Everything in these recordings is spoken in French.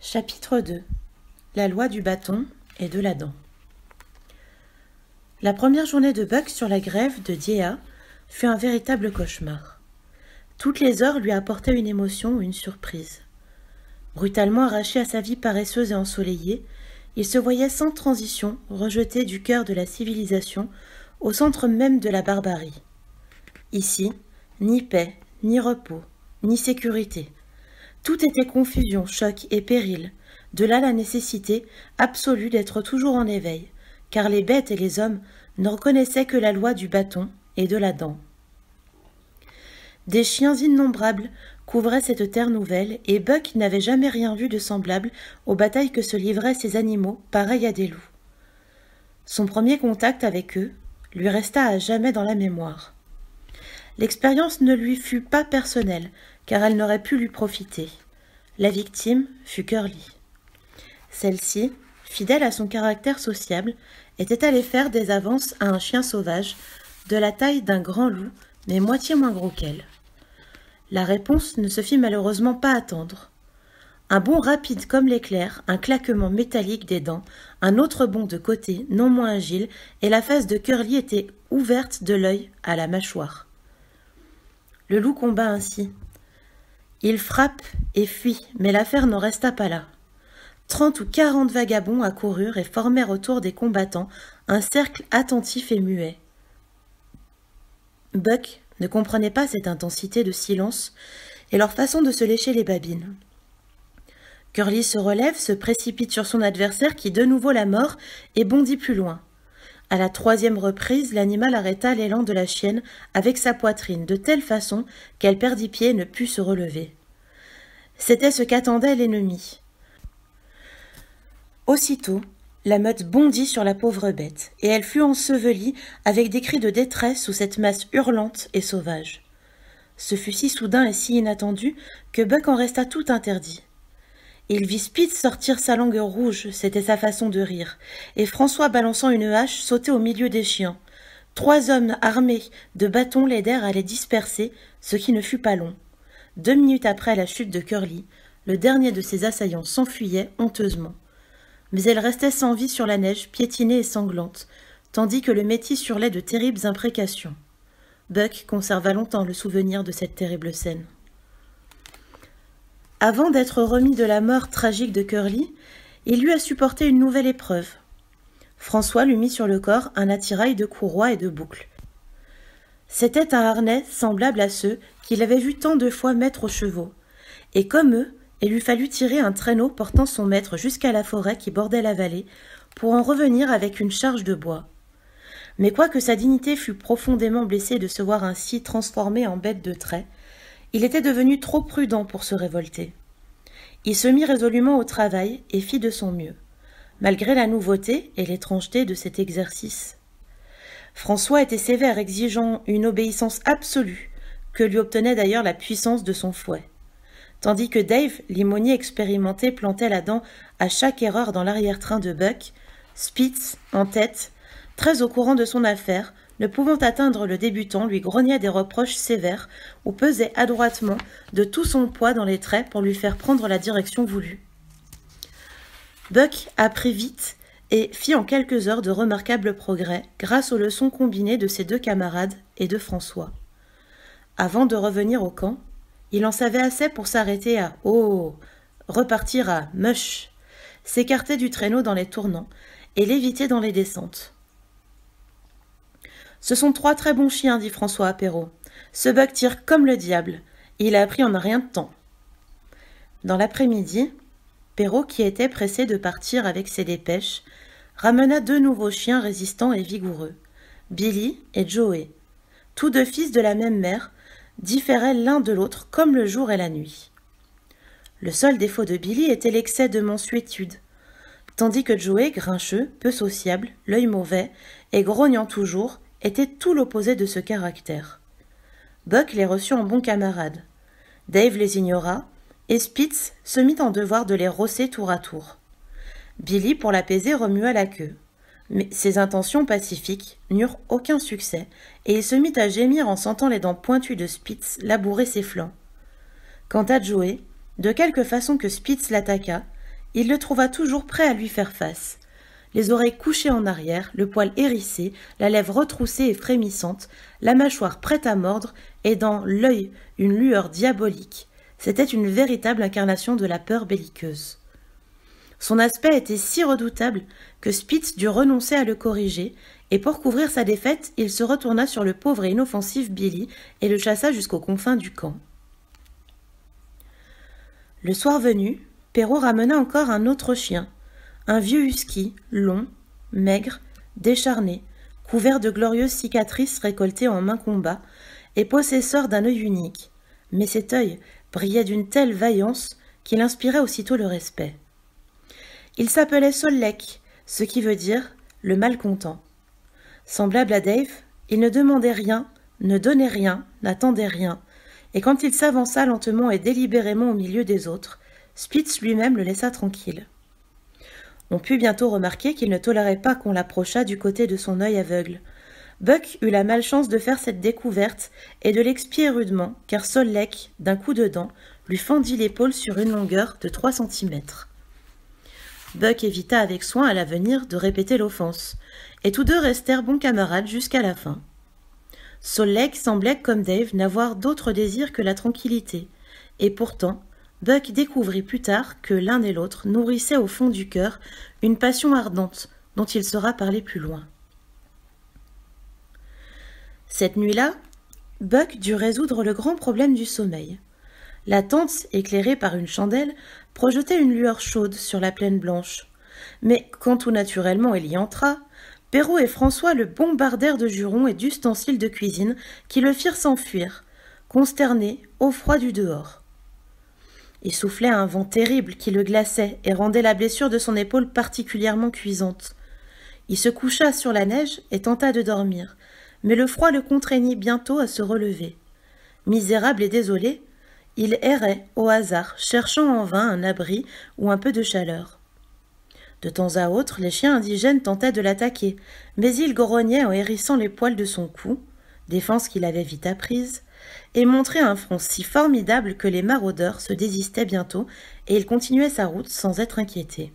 Chapitre 2. La loi du bâton et de la dent. La première journée de Buck sur la grève de Dyea fut un véritable cauchemar. Toutes les heures lui apportaient une émotion ou une surprise. Brutalement arraché à sa vie paresseuse et ensoleillée, il se voyait sans transition rejeté du cœur de la civilisation au centre même de la barbarie. Ici, ni paix, ni repos, ni sécurité. Tout était confusion, choc et péril, de là la nécessité absolue d'être toujours en éveil, car les bêtes et les hommes ne reconnaissaient que la loi du bâton et de la dent. Des chiens innombrables couvraient cette terre nouvelle, et Buck n'avait jamais rien vu de semblable aux batailles que se livraient ces animaux pareils à des loups. Son premier contact avec eux lui resta à jamais dans la mémoire. L'expérience ne lui fut pas personnelle, car elle n'aurait pu lui profiter. La victime fut Curly. Celle-ci, fidèle à son caractère sociable, était allée faire des avances à un chien sauvage, de la taille d'un grand loup, mais moitié moins gros qu'elle. La réponse ne se fit malheureusement pas attendre. Un bond rapide comme l'éclair, un claquement métallique des dents, un autre bond de côté, non moins agile, et la face de Curly était ouverte de l'œil à la mâchoire. Le loup combat ainsi. Il frappe et fuit, mais l'affaire n'en resta pas là. 30 ou 40 vagabonds accoururent et formèrent autour des combattants un cercle attentif et muet. Buck ne comprenait pas cette intensité de silence et leur façon de se lécher les babines. Curly se relève, se précipite sur son adversaire qui de nouveau la mord et bondit plus loin. À la troisième reprise, l'animal arrêta l'élan de la chienne avec sa poitrine, de telle façon qu'elle perdit pied et ne put se relever. C'était ce qu'attendait l'ennemi. Aussitôt, la meute bondit sur la pauvre bête, et elle fut ensevelie avec des cris de détresse sous cette masse hurlante et sauvage. Ce fut si soudain et si inattendu que Buck en resta tout interdit. Il vit Spitz sortir sa langue rouge, c'était sa façon de rire, et François balançant une hache sauter au milieu des chiens. 3 hommes armés de bâtons l'aidèrent à les disperser, ce qui ne fut pas long. 2 minutes après la chute de Curly, le dernier de ses assaillants s'enfuyait honteusement. Mais elle restait sans vie sur la neige, piétinée et sanglante, tandis que le métis hurlait de terribles imprécations. Buck conserva longtemps le souvenir de cette terrible scène. Avant d'être remis de la mort tragique de Curly, il eut à supporter une nouvelle épreuve. François lui mit sur le corps un attirail de courroies et de boucles. C'était un harnais semblable à ceux qu'il avait vu tant de fois mettre aux chevaux, et comme eux, il lui fallut tirer un traîneau portant son maître jusqu'à la forêt qui bordait la vallée, pour en revenir avec une charge de bois. Mais quoique sa dignité fût profondément blessée de se voir ainsi transformé en bête de trait, il était devenu trop prudent pour se révolter. Il se mit résolument au travail et fit de son mieux, malgré la nouveauté et l'étrangeté de cet exercice. François était sévère, exigeant une obéissance absolue, que lui obtenait d'ailleurs la puissance de son fouet. Tandis que Dave, limonier expérimenté, plantait la dent à chaque erreur dans l'arrière-train de Buck, Spitz, en tête, très au courant de son affaire, ne pouvant atteindre le débutant, lui grognait des reproches sévères ou pesait adroitement de tout son poids dans les traits pour lui faire prendre la direction voulue. Buck apprit vite et fit en quelques heures de remarquables progrès grâce aux leçons combinées de ses 2 camarades et de François. Avant de revenir au camp, il en savait assez pour s'arrêter à « Oh !», repartir à « Mush !», s'écarter du traîneau dans les tournants et l'éviter dans les descentes. « Ce sont 3 très bons chiens, dit François à Perrault. Ce Buck tire comme le diable. Il a appris en un rien de temps. » Dans l'après-midi, Perrault, qui était pressé de partir avec ses dépêches, ramena 2 nouveaux chiens résistants et vigoureux, Billy et Joey. Tous 2 fils de la même mère, différaient l'un de l'autre comme le jour et la nuit. Le seul défaut de Billy était l'excès de mansuétude, tandis que Joey, grincheux, peu sociable, l'œil mauvais et grognant toujours, était tout l'opposé de ce caractère. Buck les reçut en bons camarades. Dave les ignora, et Spitz se mit en devoir de les rosser tour à tour. Billy, pour l'apaiser, remua la queue. Mais ses intentions pacifiques n'eurent aucun succès, et il se mit à gémir en sentant les dents pointues de Spitz labourer ses flancs. Quant à Joey, de quelque façon que Spitz l'attaqua, il le trouva toujours prêt à lui faire face. Les oreilles couchées en arrière, le poil hérissé, la lèvre retroussée et frémissante, la mâchoire prête à mordre, et dans l'œil une lueur diabolique. C'était une véritable incarnation de la peur belliqueuse. Son aspect était si redoutable que Spitz dut renoncer à le corriger, et pour couvrir sa défaite, il se retourna sur le pauvre et inoffensif Billy et le chassa jusqu'aux confins du camp. Le soir venu, Perrault ramena encore un autre chien, un vieux husky, long, maigre, décharné, couvert de glorieuses cicatrices récoltées en main combat, et possesseur d'un œil unique. Mais cet œil brillait d'une telle vaillance qu'il inspirait aussitôt le respect. Il s'appelait Sollec, ce qui veut dire le malcontent. Semblable à Dave, il ne demandait rien, ne donnait rien, n'attendait rien, et quand il s'avança lentement et délibérément au milieu des autres, Spitz lui-même le laissa tranquille. On put bientôt remarquer qu'il ne tolérait pas qu'on l'approchât du côté de son œil aveugle. Buck eut la malchance de faire cette découverte et de l'expier rudement, car Sollec, d'un coup de dent, lui fendit l'épaule sur une longueur de 3 centimètres. Buck évita avec soin à l'avenir de répéter l'offense, et tous deux restèrent bons camarades jusqu'à la fin. Sollec semblait, comme Dave, n'avoir d'autre désir que la tranquillité, et pourtant, Buck découvrit plus tard que l'un et l'autre nourrissaient au fond du cœur une passion ardente dont il sera parlé plus loin. Cette nuit-là, Buck dut résoudre le grand problème du sommeil. La tente, éclairée par une chandelle, projetait une lueur chaude sur la plaine blanche. Mais quand tout naturellement il y entra, Perrault et François le bombardèrent de jurons et d'ustensiles de cuisine qui le firent s'enfuir, consterné au froid du dehors. Il soufflait un vent terrible qui le glaçait et rendait la blessure de son épaule particulièrement cuisante. Il se coucha sur la neige et tenta de dormir, mais le froid le contraignit bientôt à se relever. Misérable et désolé, il errait au hasard, cherchant en vain un abri ou un peu de chaleur. De temps à autre, les chiens indigènes tentaient de l'attaquer, mais il grognait en hérissant les poils de son cou, défense qu'il avait vite apprise, et montrait un front si formidable que les maraudeurs se désistaient bientôt, et il continuait sa route sans être inquiété.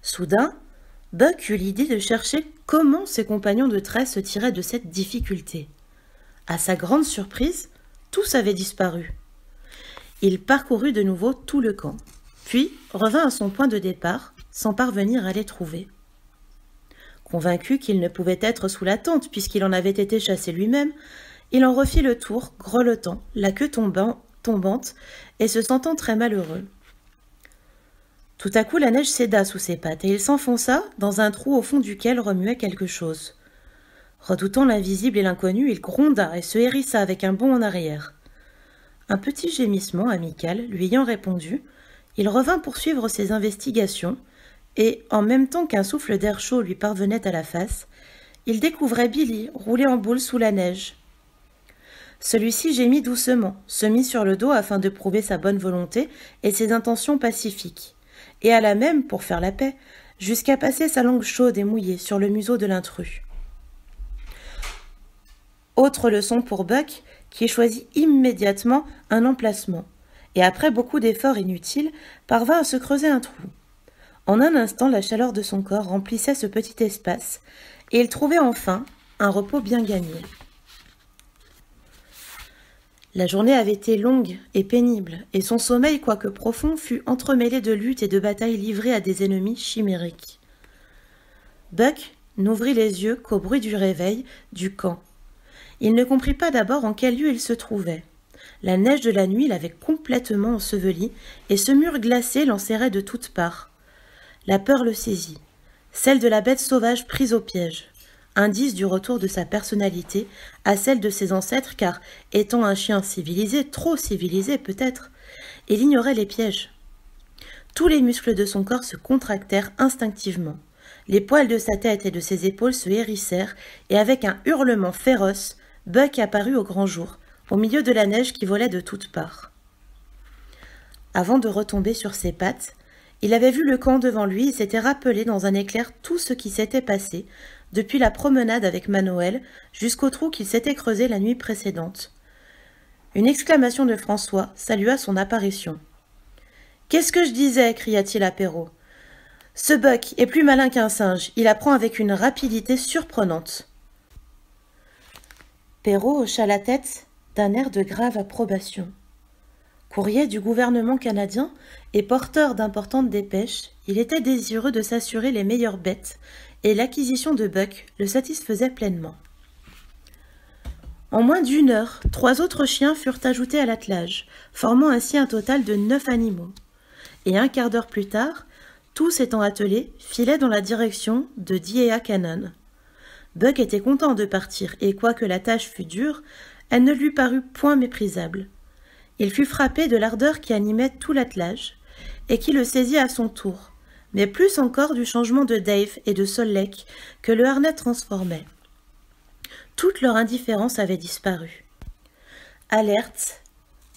Soudain, Buck eut l'idée de chercher comment ses compagnons de trait se tiraient de cette difficulté. À sa grande surprise, tous avaient disparu. Il parcourut de nouveau tout le camp, puis revint à son point de départ, sans parvenir à les trouver. Convaincu qu'il ne pouvait être sous la tente puisqu'il en avait été chassé lui-même, il en refit le tour, grelottant, la queue tombante, et se sentant très malheureux. Tout à coup, la neige céda sous ses pattes, et il s'enfonça dans un trou au fond duquel remuait quelque chose. Redoutant l'invisible et l'inconnu, il gronda et se hérissa avec un bond en arrière. Un petit gémissement amical lui ayant répondu, il revint poursuivre ses investigations, et, en même temps qu'un souffle d'air chaud lui parvenait à la face, il découvrait Billy roulé en boule sous la neige. Celui-ci gémit doucement, se mit sur le dos afin de prouver sa bonne volonté et ses intentions pacifiques, et alla même, pour faire la paix, jusqu'à passer sa langue chaude et mouillée sur le museau de l'intrus. Autre leçon pour Buck, qui choisit immédiatement un emplacement, et après beaucoup d'efforts inutiles, parvint à se creuser un trou. En un instant, la chaleur de son corps remplissait ce petit espace, et il trouvait enfin un repos bien gagné. La journée avait été longue et pénible, et son sommeil, quoique profond, fut entremêlé de luttes et de batailles livrées à des ennemis chimériques. Buck n'ouvrit les yeux qu'au bruit du réveil du camp. Il ne comprit pas d'abord en quel lieu il se trouvait. La neige de la nuit l'avait complètement enseveli, et ce mur glacé l'enserrait de toutes parts. La peur le saisit, celle de la bête sauvage prise au piège, indice du retour de sa personnalité à celle de ses ancêtres, car, étant un chien civilisé, trop civilisé peut-être, il ignorait les pièges. Tous les muscles de son corps se contractèrent instinctivement. Les poils de sa tête et de ses épaules se hérissèrent, et avec un hurlement féroce, Buck apparut au grand jour, au milieu de la neige qui volait de toutes parts. Avant de retomber sur ses pattes, il avait vu le camp devant lui et s'était rappelé dans un éclair tout ce qui s'était passé, depuis la promenade avec Manoël jusqu'au trou qu'il s'était creusé la nuit précédente. Une exclamation de François salua son apparition. Qu'est-ce que je disais cria-t-il à Perrault. Ce Buck est plus malin qu'un singe, il apprend avec une rapidité surprenante. Perrault hocha la tête d'un air de grave approbation. Courrier du gouvernement canadien et porteur d'importantes dépêches, il était désireux de s'assurer les meilleures bêtes, et l'acquisition de Buck le satisfaisait pleinement. En moins d'1 heure, 3 autres chiens furent ajoutés à l'attelage, formant ainsi un total de 9 animaux. Et un quart d'heure plus tard, tous étant attelés, filaient dans la direction de D.A. Cannon. Buck était content de partir, et quoique la tâche fût dure, elle ne lui parut point méprisable. Il fut frappé de l'ardeur qui animait tout l'attelage, et qui le saisit à son tour, mais plus encore du changement de Dave et de Sol Leke que le harnais transformait. Toute leur indifférence avait disparu. Alertes,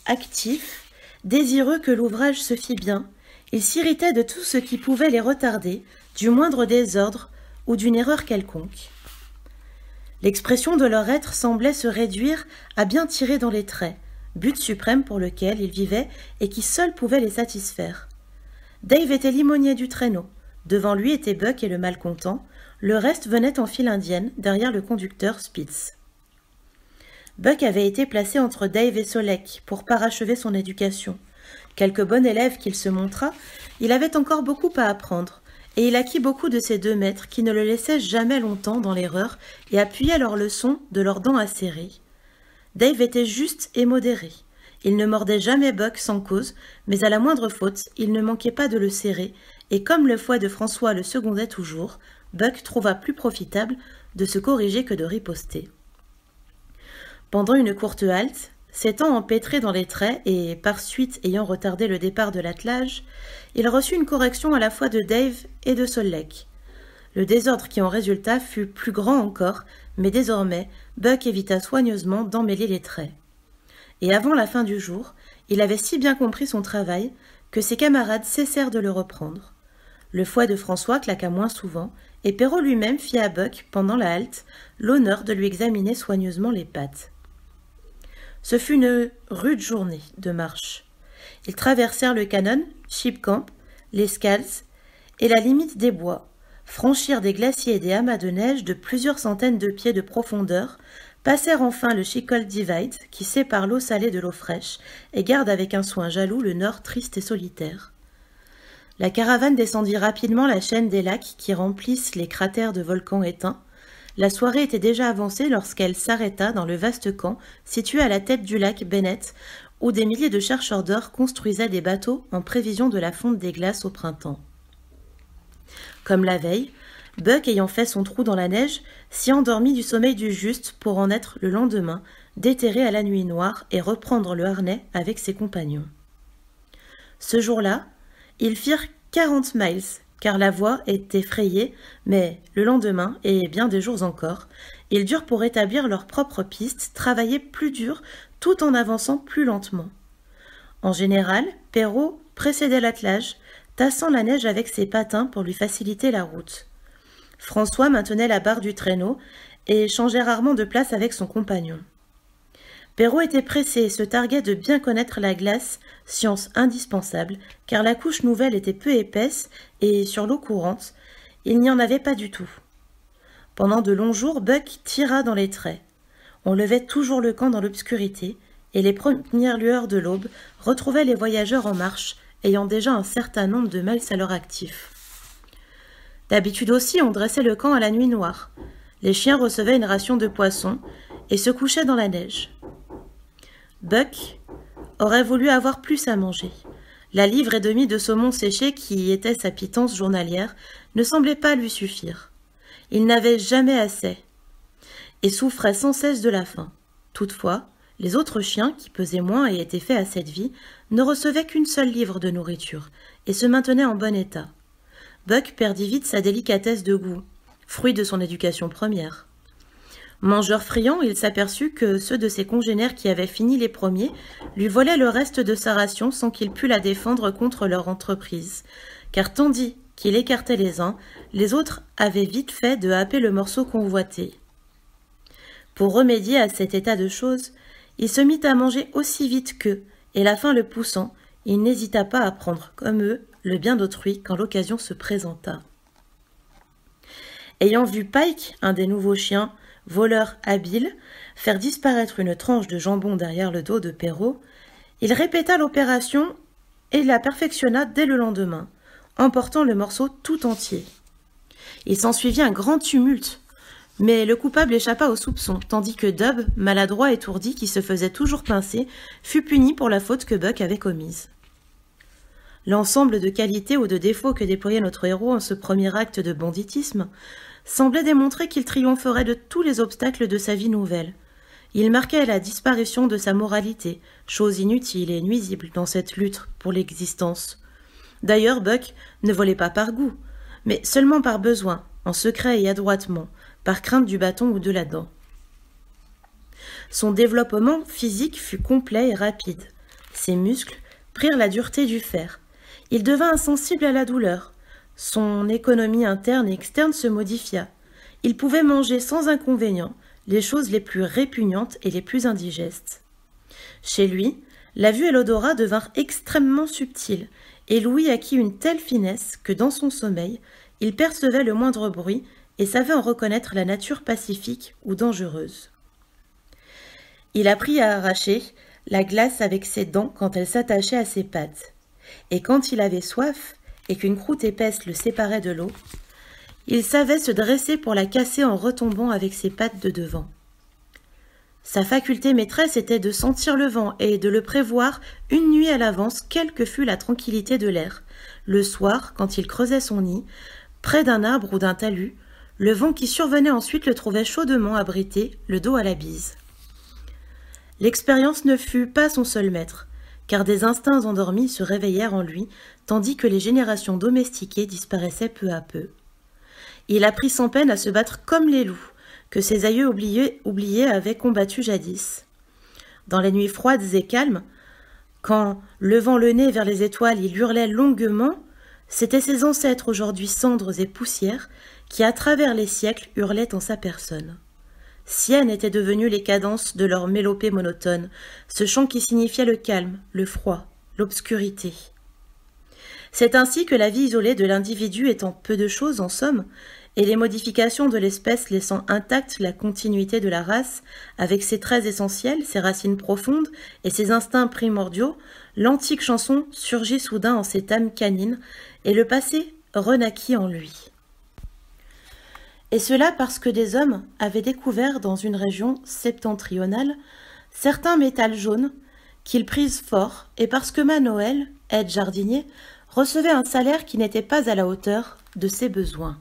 actifs, désireux que l'ouvrage se fît bien, ils s'irritaient de tout ce qui pouvait les retarder, du moindre désordre ou d'une erreur quelconque. L'expression de leur être semblait se réduire à bien tirer dans les traits, but suprême pour lequel ils vivaient et qui seul pouvait les satisfaire. Dave était limonier du traîneau, devant lui était Buck et le malcontent, le reste venait en file indienne derrière le conducteur Spitz. Buck avait été placé entre Dave et Sol Leke pour parachever son éducation. Quelque bon élève qu'il se montra, il avait encore beaucoup à apprendre, et il acquit beaucoup de ses 2 maîtres qui ne le laissaient jamais longtemps dans l'erreur et appuyaient leurs leçons de leurs dents acérées. Dave était juste et modéré. Il ne mordait jamais Buck sans cause, mais à la moindre faute, il ne manquait pas de le serrer, et comme le fouet de François le secondait toujours, Buck trouva plus profitable de se corriger que de riposter. Pendant une courte halte, s'étant empêtré dans les traits et, par suite ayant retardé le départ de l'attelage, il reçut une correction à la fois de Dave et de Sol Leke. Le désordre qui en résulta fut plus grand encore, mais désormais, Buck évita soigneusement d'emmêler les traits. Et avant la fin du jour, il avait si bien compris son travail que ses camarades cessèrent de le reprendre. Le fouet de François claqua moins souvent, et Perrault lui-même fit à Buck, pendant la halte, l'honneur de lui examiner soigneusement les pattes. Ce fut une rude journée de marche. Ils traversèrent le Cannon, Sheep Camp, les Scales et la limite des bois, franchirent des glaciers et des amas de neige de plusieurs centaines de pieds de profondeur, passèrent enfin le Chicold Divide qui sépare l'eau salée de l'eau fraîche et garde avec un soin jaloux le nord triste et solitaire. La caravane descendit rapidement la chaîne des lacs qui remplissent les cratères de volcans éteints. La soirée était déjà avancée lorsqu'elle s'arrêta dans le vaste camp situé à la tête du lac Bennett, où des milliers de chercheurs d'or construisaient des bateaux en prévision de la fonte des glaces au printemps. Comme la veille, Buck, ayant fait son trou dans la neige, s'y endormit du sommeil du juste pour en être le lendemain, déterré à la nuit noire et reprendre le harnais avec ses compagnons. Ce jour-là, ils firent 40 miles, car la voie était frayée, mais le lendemain, et bien des jours encore, ils durent pour établir leur propre piste, travailler plus dur tout en avançant plus lentement. En général, Perrault précédait l'attelage, tassant la neige avec ses patins pour lui faciliter la route. François maintenait la barre du traîneau et changeait rarement de place avec son compagnon. Perrault était pressé et se targuait de bien connaître la glace, science indispensable, car la couche nouvelle était peu épaisse et, sur l'eau courante, il n'y en avait pas du tout. Pendant de longs jours, Buck tira dans les traits. On levait toujours le camp dans l'obscurité, et les premières lueurs de l'aube retrouvaient les voyageurs en marche, ayant déjà un certain nombre de miles à leur actif. D'habitude aussi, on dressait le camp à la nuit noire. Les chiens recevaient une ration de poisson et se couchaient dans la neige. Buck aurait voulu avoir plus à manger. La livre et demie de saumon séché qui était sa pitance journalière ne semblait pas lui suffire. Il n'avait jamais assez et souffrait sans cesse de la faim. Toutefois, les autres chiens, qui pesaient moins et étaient faits à cette vie, ne recevaient qu'une seule livre de nourriture et se maintenaient en bon état. Buck perdit vite sa délicatesse de goût, fruit de son éducation première. Mangeur friand, il s'aperçut que ceux de ses congénères qui avaient fini les premiers lui volaient le reste de sa ration sans qu'il pût la défendre contre leur entreprise, car tandis qu'il écartait les uns, les autres avaient vite fait de happer le morceau convoité. Pour remédier à cet état de choses, il se mit à manger aussi vite qu'eux, et la faim le poussant, il n'hésita pas à prendre comme eux le bien d'autrui quand l'occasion se présenta. Ayant vu Pike, un des nouveaux chiens, voleur habile, faire disparaître une tranche de jambon derrière le dos de Perrault, il répéta l'opération et la perfectionna dès le lendemain, emportant le morceau tout entier. Il s'ensuivit un grand tumulte, mais le coupable échappa aux soupçons, tandis que Dub, maladroit et étourdi qui se faisait toujours pincer, fut puni pour la faute que Buck avait commise. L'ensemble de qualités ou de défauts que déployait notre héros en ce premier acte de banditisme semblait démontrer qu'il triompherait de tous les obstacles de sa vie nouvelle. Il marquait la disparition de sa moralité, chose inutile et nuisible dans cette lutte pour l'existence. D'ailleurs, Buck ne volait pas par goût, mais seulement par besoin, en secret et adroitement, par crainte du bâton ou de la dent. Son développement physique fut complet et rapide. Ses muscles prirent la dureté du fer. Il devint insensible à la douleur. Son économie interne et externe se modifia. Il pouvait manger sans inconvénient les choses les plus répugnantes et les plus indigestes. Chez lui, la vue et l'odorat devinrent extrêmement subtils, et Louis acquit une telle finesse que dans son sommeil, il percevait le moindre bruit et savait en reconnaître la nature pacifique ou dangereuse. Il apprit à arracher la glace avec ses dents quand elle s'attachait à ses pattes, et quand il avait soif et qu'une croûte épaisse le séparait de l'eau, il savait se dresser pour la casser en retombant avec ses pattes de devant. Sa faculté maîtresse était de sentir le vent et de le prévoir une nuit à l'avance, quelle que fût la tranquillité de l'air. Le soir, quand il creusait son nid, près d'un arbre ou d'un talus, le vent qui survenait ensuite le trouvait chaudement abrité, le dos à la bise. L'expérience ne fut pas son seul maître, car des instincts endormis se réveillèrent en lui, tandis que les générations domestiquées disparaissaient peu à peu. Il apprit sans peine à se battre comme les loups, que ses aïeux oubliés avaient combattus jadis. Dans les nuits froides et calmes, quand, levant le nez vers les étoiles, il hurlait longuement, c'étaient ses ancêtres, aujourd'hui cendres et poussières, qui, à travers les siècles, hurlaient en sa personne. Siennes étaient devenues les cadences de leur mélopée monotone, ce chant qui signifiait le calme, le froid, l'obscurité. C'est ainsi que la vie isolée de l'individu étant peu de choses en somme, et les modifications de l'espèce laissant intacte la continuité de la race, avec ses traits essentiels, ses racines profondes et ses instincts primordiaux, l'antique chanson surgit soudain en cette âme canine, et le passé renaquit en lui. Et cela parce que des hommes avaient découvert dans une région septentrionale certains métals jaunes qu'ils prisent fort, et parce que Manoël, aide jardinier, recevait un salaire qui n'était pas à la hauteur de ses besoins.